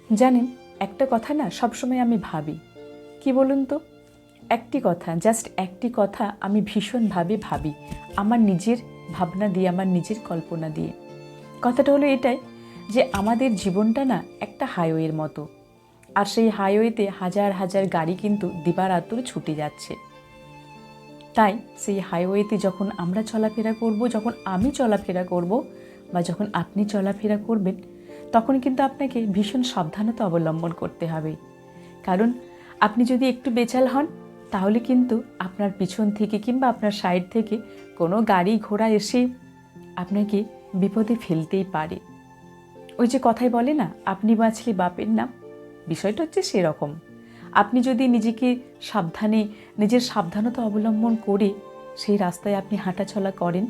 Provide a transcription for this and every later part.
জানেন, একটা কথা না সবসময় আমি ভাবি, কি বলুন তো, একটি কথা, জাস্ট একটি কথা আমি ভীষণভাবে ভাবি আমার নিজের ভাবনা দিয়ে, আমার নিজের কল্পনা দিয়ে। কথাটা হলো এটাই যে আমাদের জীবনটা না একটা হাইওয়ের মতো, আর সেই হাইওয়েতে হাজার হাজার গাড়ি কিন্তু দিবারাত্র ছুটে যাচ্ছে। তাই সেই হাইওয়েতে যখন আমরা চলাফেরা করব, যখন আমি চলাফেরা করব, বা যখন আপনি চলাফেরা করবেন, তখন কিন্তু আপনাকে ভীষণ সাবধানতা অবলম্বন করতে হবে। কারণ আপনি যদি একটু বেচাল হন, তাহলে কিন্তু আপনার পিছন থেকে কিংবা আপনার সাইড থেকে কোনো গাড়ি ঘোড়া এসে আপনাকে বিপদে ফেলতেই পারে। ওই যে কথায় বলে না, আপনি বাঁচলে বাপের নাম, বিষয়টা হচ্ছে সেরকম। আপনি যদি নিজেকে সাবধানে, নিজের সাবধানতা অবলম্বন করে সেই রাস্তায় আপনি হাঁটাচলা করেন,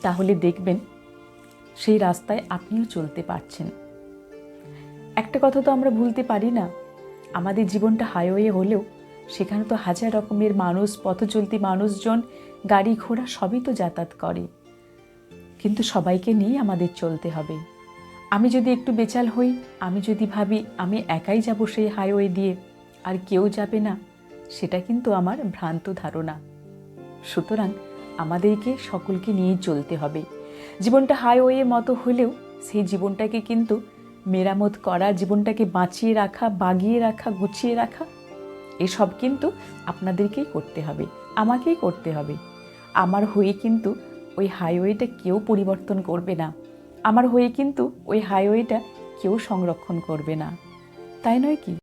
তাহলে দেখবেন সেই রাস্তায় আপনিও চলতে পারছেন। একটা কথা তো আমরা ভুলতে পারি না, আমাদের জীবনটা হাইওয়ে হলেও সেখানে তো হাজার রকমের মানুষ, পথচলতি মানুষজন, গাড়ি ঘোড়া সবই তো যাতায়াত করে, কিন্তু সবাইকে নিয়ে আমাদের চলতে হবে। আমি যদি একটু বেচাল হই, আমি যদি ভাবি আমি একাই যাব সেই হাইওয়ে দিয়ে আর কেউ যাবে না, সেটা কিন্তু আমার ভ্রান্ত ধারণা। সুতরাং আমাদেরকে সকলকে নিয়েই চলতে হবে। জীবনটা হাইওয়ে মতো হলেও সেই জীবনটাকে কিন্তু মেরামত করা, জীবনটাকে বাঁচিয়ে রাখা, বাগিয়ে রাখা, গুছিয়ে রাখা, এসব কিন্তু আপনাদেরকেই করতে হবে, আমাকেই করতে হবে। আমার হয়ে কিন্তু ওই হাইওয়েটা কেউ পরিবর্তন করবে না, আমার হয়ে কিন্তু ওই হাইওয়েটা কেউ সংরক্ষণ করবে না, তাই নয় কি?